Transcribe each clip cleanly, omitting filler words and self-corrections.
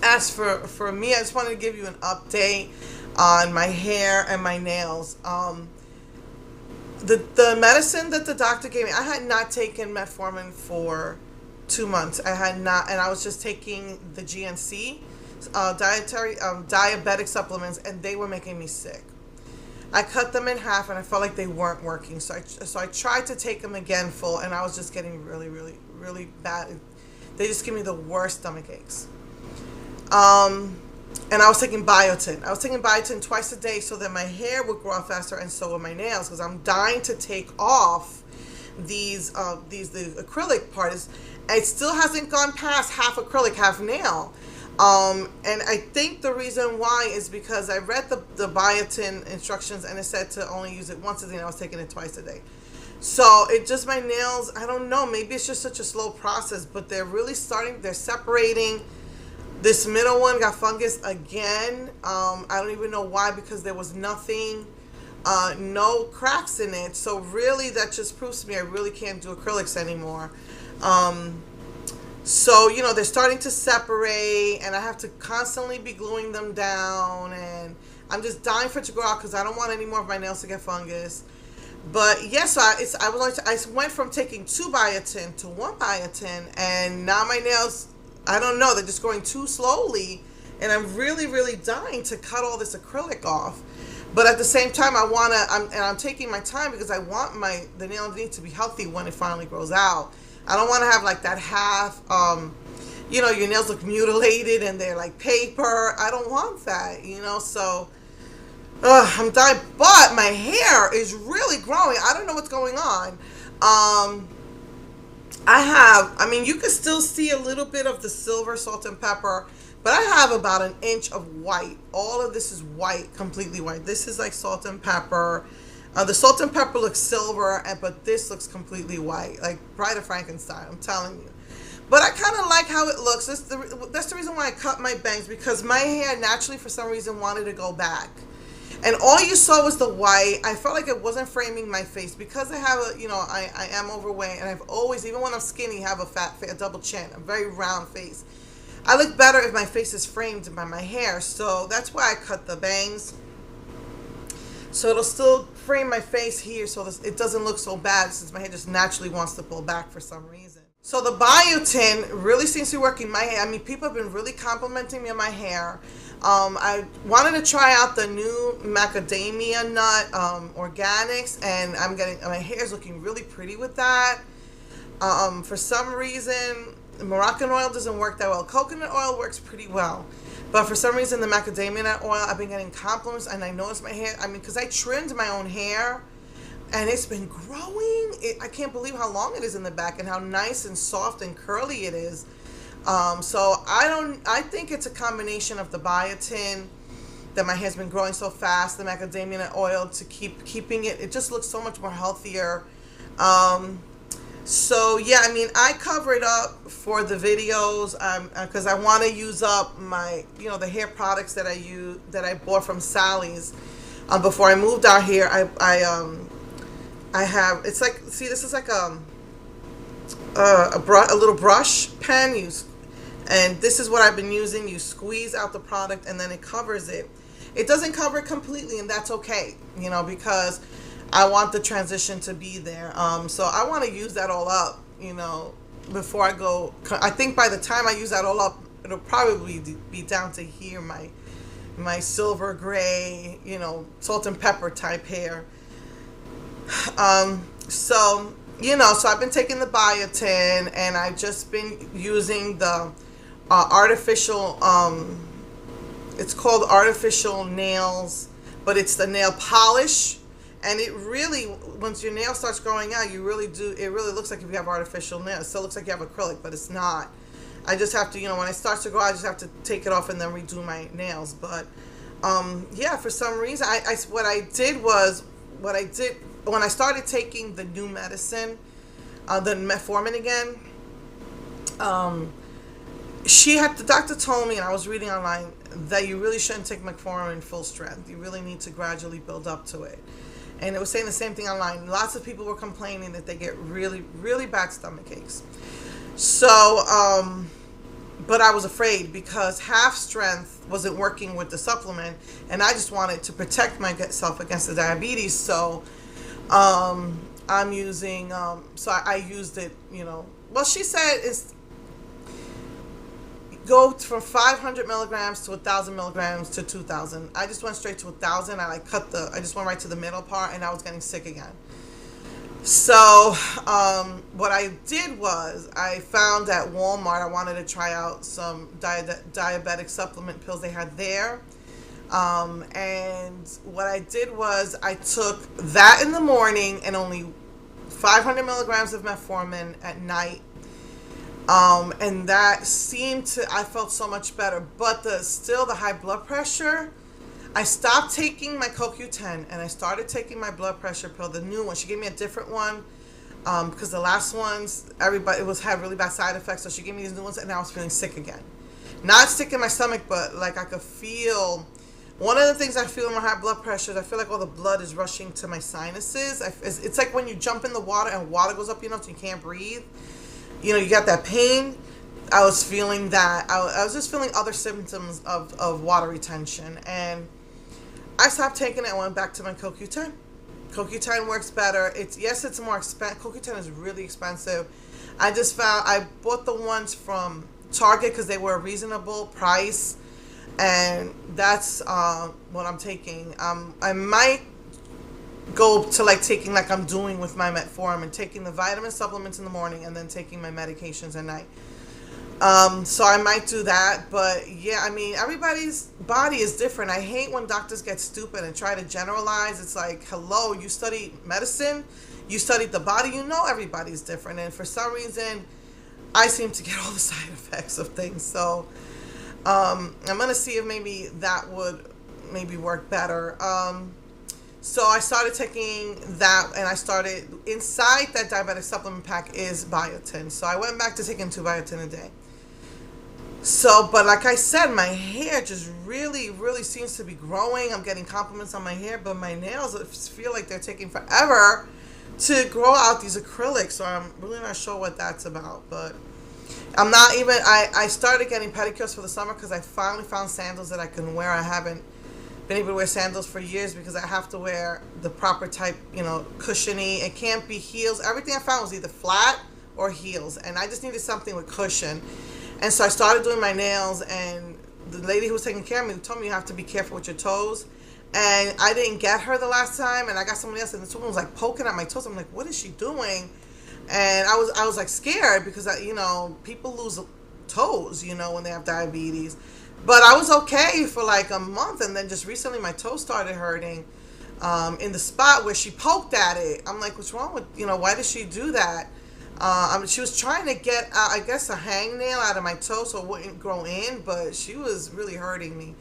as for me, I just wanted to give you an update on my hair and my nails. The medicine that the doctor gave me, I had not taken metformin for 2 months. I had not, and I was just taking the GNC, diabetic supplements, and they were making me sick. I cut them in half, and I felt like they weren't working. So I tried to take them again full, and I was just getting really, really, really bad. They just give me the worst stomach aches. And I was taking biotin. I was taking biotin twice a day so that my hair would grow out faster, and so would my nails, because I'm dying to take off the acrylic parts. It still hasn't gone past half acrylic, half nail. And I think the reason why is because I read the biotin instructions, and it said to only use it once a day, and I was taking it twice a day. So it just, my nails, I don't know, maybe it's just such a slow process, but they're really they're separating. This middle one got fungus again. I don't even know why, because there was nothing, no cracks in it. So really that just proves to me I really can't do acrylics anymore. So, they're starting to separate, and I have to constantly be gluing them down, and I'm just dying for it to grow out because I don't want any more of my nails to get fungus. But yes, I went from taking 2 biotin to 1 biotin, and now my nails, I don't know, they're just growing too slowly, and I'm really, really dying to cut all this acrylic off. But at the same time, I'm taking my time because I want the nail underneath to be healthy when it finally grows out. I don't want to have like that half, your nails look mutilated and they're like paper. I don't want that, so I'm dying. But my hair is really growing. I don't know what's going on. You can still see a little bit of the silver, salt, and pepper, but I have about an inch of white. All of this is white, completely white. This is like salt and pepper. The salt and pepper looks silver, but this looks completely white, like Bride of Frankenstein, I'm telling you. But I kind of like how it looks. That's the reason why I cut my bangs, because my hair naturally, for some reason, wanted to go back. And all you saw was the white. I felt like it wasn't framing my face because I have I am overweight, and I've always, even when I'm skinny, have a double chin, a very round face. I look better if my face is framed by my hair, so that's why I cut the bangs. So it'll still frame my face here, so it doesn't look so bad, since my hair just naturally wants to pull back for some reason. So the biotin really seems to be working my hair. People have been really complimenting me on my hair. I wanted to try out the new macadamia nut organics, and my hair is looking really pretty with that. For some reason, Moroccan oil doesn't work that well. Coconut oil works pretty well. But for some reason, the macadamia nut oil, I've been getting compliments, and I noticed my hair, because I trimmed my own hair, and it's been growing. I can't believe how long it is in the back, and how nice and soft and curly it is. So I think it's a combination of the biotin, that my hair's been growing so fast, the macadamia nut oil to keeping it just looks so much more healthier. So yeah, I cover it up for the videos, because I want to use up my, the hair products that I bought from Sally's. Before I moved out here, I have, it's like, see, this is like a little brush pen, and this is what I've been using. You squeeze out the product, and then it covers it. It doesn't cover it completely, and that's okay, because I want the transition to be there. So I want to use that all up, before I go. I think by the time I use that all up, it'll probably be down to here, my silver gray, salt and pepper type hair. So I've been taking the biotin, and I've just been using the artificial, it's called artificial nails, but it's the nail polish. And it really, once your nail starts growing out, it really looks like if you have artificial nails. It still looks like you have acrylic, but it's not. I just have to, when it starts to grow, I just have to take it off and then redo my nails. But, yeah, for some reason, what I did when I started taking the new medicine, the metformin again, the doctor told me, and I was reading online, that you really shouldn't take metformin full strength. You really need to gradually build up to it. And it was saying the same thing online. Lots of people were complaining that they get really, really bad stomach aches. So but I was afraid because half strength wasn't working with the supplement, and I just wanted to protect myself against the diabetes. So I'm using, so I used it, well, she said it's go from 500 milligrams to 1,000 milligrams to 2,000. I just went straight to 1,000, and I just went right to the middle part, and I was getting sick again. So what I did was I found at Walmart, I wanted to try out some diabetic supplement pills they had there. And what I did was I took that in the morning and only 500 milligrams of metformin at night. And that I felt so much better. But still the high blood pressure, I stopped taking my CoQ10 and I started taking my blood pressure pill, the new one. She gave me a different one because the last ones, had really bad side effects. So she gave me these new ones, and I was feeling sick again. Not sick in my stomach, but like I could feel. One of the things I feel in my high blood pressure is I feel like all the blood is rushing to my sinuses. It's like when you jump in the water and water goes up, so you can't breathe. You got that pain. I was feeling that. I was just feeling other symptoms of water retention. And I stopped taking it and went back to my CoQ10. CoQ10 works better. It's more expensive. CoQ10 is really expensive. I bought the ones from Target because they were a reasonable price. And that's what I'm taking. I might go to taking like I'm doing with my metformin, taking the vitamin supplements in the morning and then taking my medications at night. So I might do that, but yeah, I mean, everybody's body is different. I hate when doctors get stupid and try to generalize. It's like, hello, you studied medicine, you studied the body, everybody's different. And for some reason, I seem to get all the side effects of things. So I'm going to see if maybe that would maybe work better. So I started taking that, and I started, inside that diabetic supplement pack is biotin. So I went back to taking 2 biotin a day. So, but like I said, my hair just really, really seems to be growing. I'm getting compliments on my hair, but my nails feel like they're taking forever to grow out these acrylics. So I'm really not sure what that's about, but I'm not even, I started getting pedicures for the summer because I finally found sandals that I can wear. I haven't been able to wear sandals for years because I have to wear the proper type, cushiony. It can't be heels. Everything I found was either flat or heels, and I just needed something with cushion. And so I started doing my nails, and the lady who was taking care of me told me you have to be careful with your toes. And I didn't get her the last time, and I got somebody else, and this woman was like poking at my toes. I'm like, what is she doing? And I was like scared because people lose toes, when they have diabetes. But I was okay for like a month, and then just recently my toe started hurting in the spot where she poked at it. I'm like, what's wrong with, why did she do that? She was trying to get, I guess, a hangnail out of my toe so it wouldn't grow in, but she was really hurting me.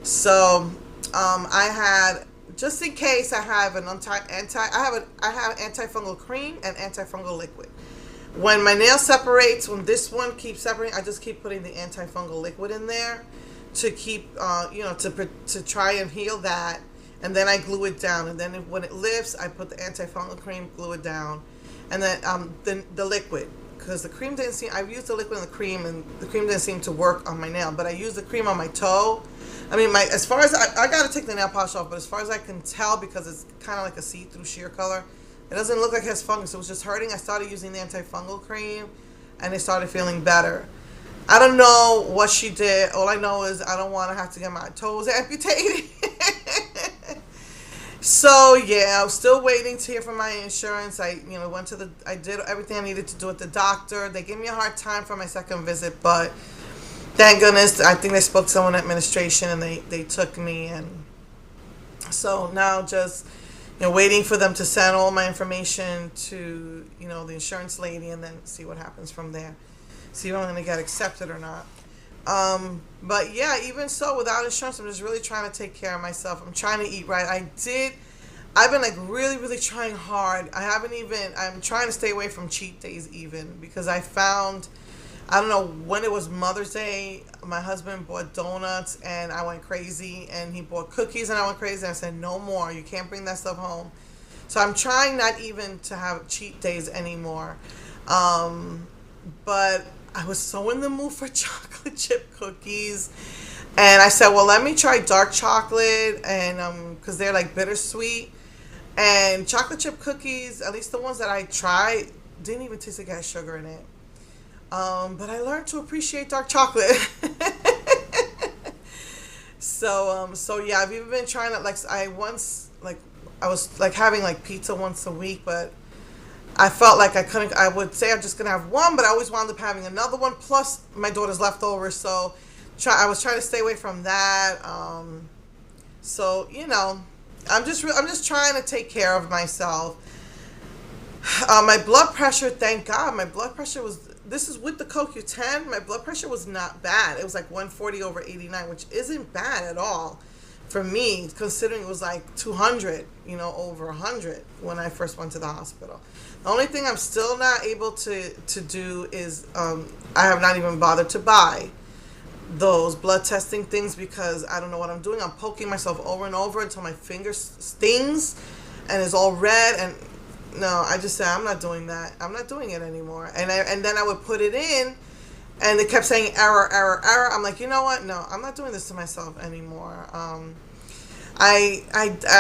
So I had, just in case, I have an I have antifungal cream and antifungal liquid. When my nail separates, when this one keeps separating, I just keep putting the antifungal liquid in there to keep, to try and heal that. And then I glue it down. And then when it lifts, I put the antifungal cream, glue it down. And then the liquid, because the cream didn't seem, I used the liquid and the cream didn't seem to work on my nail. But I used the cream on my toe. I mean, as far as, I got to take the nail polish off, but as far as I can tell, because it's kind of like a see-through sheer color, it doesn't look like it has fungus. It was just hurting. I started using the antifungal cream, and it started feeling better. I don't know what she did. All I know is I don't want to have to get my toes amputated. So yeah, I was still waiting to hear from my insurance. I did everything I needed to do at the doctor. They gave me a hard time for my second visit, but thank goodness, I think they spoke to someone in administration, and they took me. And so now just waiting for them to send all my information to, the insurance lady, and then see what happens from there. See if I'm going to get accepted or not. But yeah, even so, without insurance, I'm just really trying to take care of myself. I'm trying to eat right. I've been like really, really trying hard. I'm trying to stay away from cheat days even, because I found, I don't know, when it was Mother's Day, my husband bought donuts and I went crazy, and he bought cookies and I went crazy, and I said, no more, you can't bring that stuff home. So I'm trying not even to have cheat days anymore. But I was so in the mood for chocolate chip cookies. And I said, well, let me try dark chocolate, and because they're like bittersweet. And chocolate chip cookies, at least the ones that I tried, didn't even taste like it had sugar in it. But I learned to appreciate dark chocolate. So yeah, I've even been trying to, like, I was like having like pizza once a week, but I felt like I couldn't. I would say I'm just gonna have one, but I always wound up having another one. Plus my daughter's leftovers, so I was trying to stay away from that. So I'm just trying to take care of myself. My blood pressure, thank God, my blood pressure was. This is with the CoQ10. My blood pressure was not bad. It was like 140/89, which isn't bad at all for me, considering it was like 200, over 100 when I first went to the hospital. The only thing I'm still not able to do is I have not even bothered to buy those blood testing things because I don't know what I'm doing. I'm poking myself over and over until my finger stings and is all red. And no, I just said I'm not doing that. I'm not doing it anymore. And then I would put it in, and it kept saying error, error, error. I'm like, you know what? No, I'm not doing this to myself anymore. I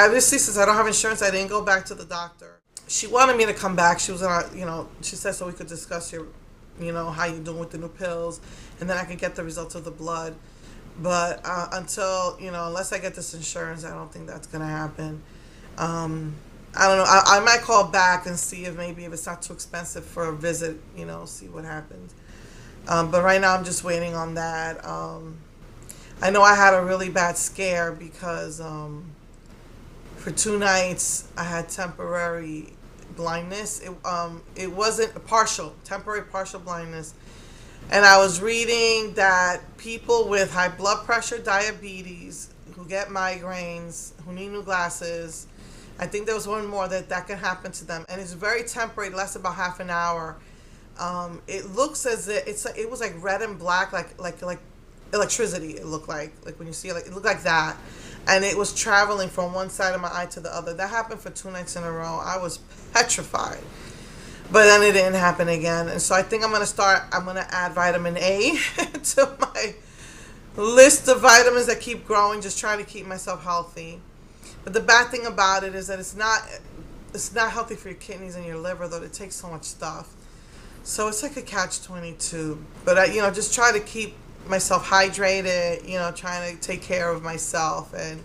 obviously, since I don't have insurance, I didn't go back to the doctor. She wanted me to come back. She was gonna, she said so we could discuss your, how you doing with the new pills, and then I could get the results of the blood. But until, unless I get this insurance, I don't think that's gonna happen. I don't know. I might call back and see if it's not too expensive for a visit, see what happens. But right now I'm just waiting on that. I know I had a really bad scare because for 2 nights I had temporary blindness. It wasn't temporary partial blindness. And I was reading that people with high blood pressure, diabetes, who get migraines, who need new glasses, I think there was one more that can happen to them, and it's very temporary. It lasts about half an hour. It looks as if it was like red and black, like electricity. It looked like when you see it, it looked like that, and it was traveling from one side of my eye to the other. That happened for 2 nights in a row. I was petrified, but then it didn't happen again. And so I think I'm gonna add vitamin A to my list of vitamins that keep growing, just trying to keep myself healthy. But the bad thing about it is that it's not healthy for your kidneys and your liver, though. It takes so much stuff. So it's like a catch-22. But I, just try to keep myself hydrated, trying to take care of myself, and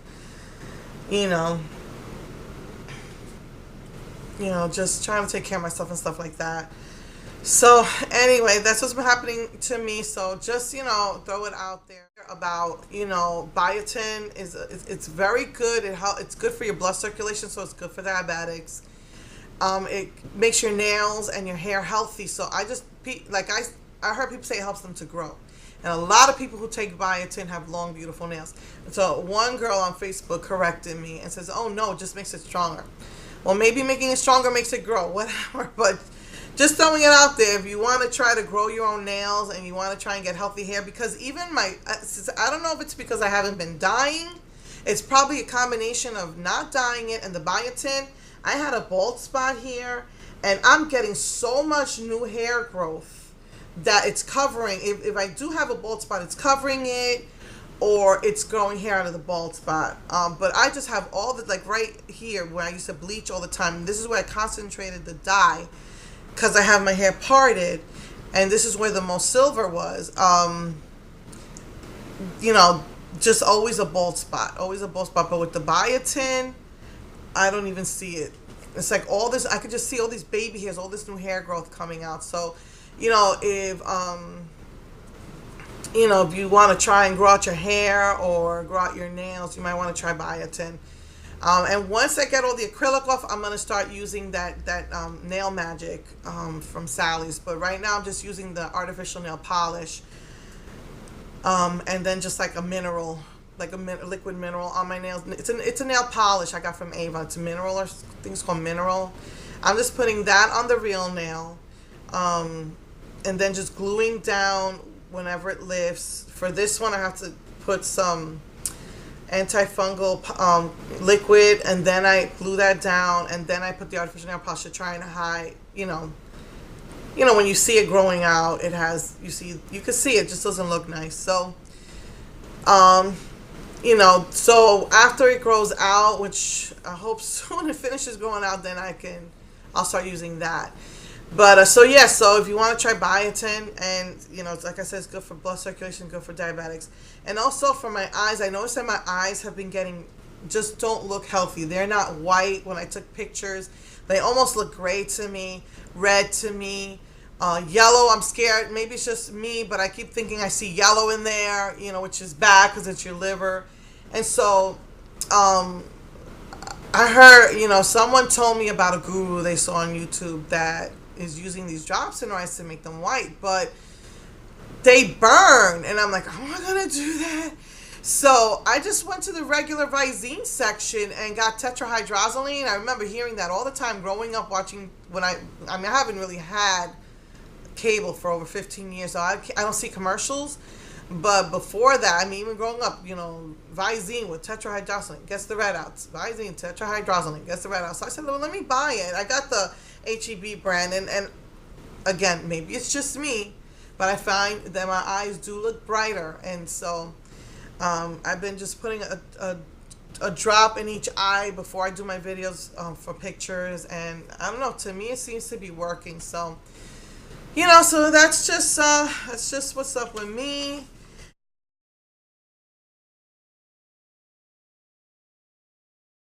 just trying to take care of myself and stuff like that. So anyway, that's what's been happening to me. So just, throw it out there about, biotin it's very good. It's good for your blood circulation, so it's good for diabetics. It makes your nails and your hair healthy. So I heard people say it helps them to grow. And a lot of people who take biotin have long, beautiful nails. And so one girl on Facebook corrected me and says, oh no, it just makes it stronger. Well, maybe making it stronger makes it grow, whatever. But just throwing it out there, if you want to try to grow your own nails and you want to try and get healthy hair, because even I don't know if it's because I haven't been dyeing. It's probably a combination of not dyeing it and the biotin. I had a bald spot here, and I'm getting so much new hair growth that it's covering. If I do have a bald spot, it's covering it, or it's growing hair out of the bald spot. But I just have all the, like right here where I used to bleach all the time. This is where I concentrated the dye, because I have my hair parted, and this is where the most silver was. Just always a bald spot. But with the biotin, I don't even see it. It's like all this, I could just see all these baby hairs, all this new hair growth coming out. So, if you want to try and grow out your hair or grow out your nails, you might want to try biotin. And once I get all the acrylic off, I'm going to start using that Nail Magic from Sally's. But right now I'm just using the artificial nail polish. And then just like a mineral, like a liquid mineral on my nails. It's a nail polish I got from Ava. It's a mineral, or things called mineral. I'm just putting that on the real nail. And then just gluing down whenever it lifts. For this one I have to put some antifungal liquid, and then I glue that down, and then I put the artificial nail polish to try and hide, you know, when you see it growing out, it has, you can see it just doesn't look nice. So, um, you know, so after it grows out, which I hope soon it finishes growing out, then I'll start using that. But so yeah, so if you want to try biotin, and you know, like I said, it's good for blood circulation, good for diabetics, and also for my eyes. I noticed that my eyes have been getting, just don't look healthy. They're not white when I took pictures. They almost look gray to me, red to me, yellow. I'm scared. Maybe it's just me, but I keep thinking I see yellow in there, you know, which is bad because it's your liver. And so, um, I heard, you know, someone told me about a guru they saw on YouTube that is using these drops in rice to make them white, but they burn. And I'm like, how am I going to do that? So I just went to the regular Visine section and got tetrahydrozoline. I remember hearing that all the time growing up, watching I mean, I haven't really had cable for over 15 years, so I don't see commercials. But before that, I mean, even growing up, you know, Visine with tetrahydrozoline gets the red outs. Visine, tetrahydrozoline gets the red outs. So I said, well, let me buy it. I got the HEB brand, and again, maybe it's just me, but I find that my eyes do look brighter. And so I've been just putting a drop in each eye before I do my videos for pictures. And I don't know, to me, it seems to be working. So, you know, so that's just what's up with me.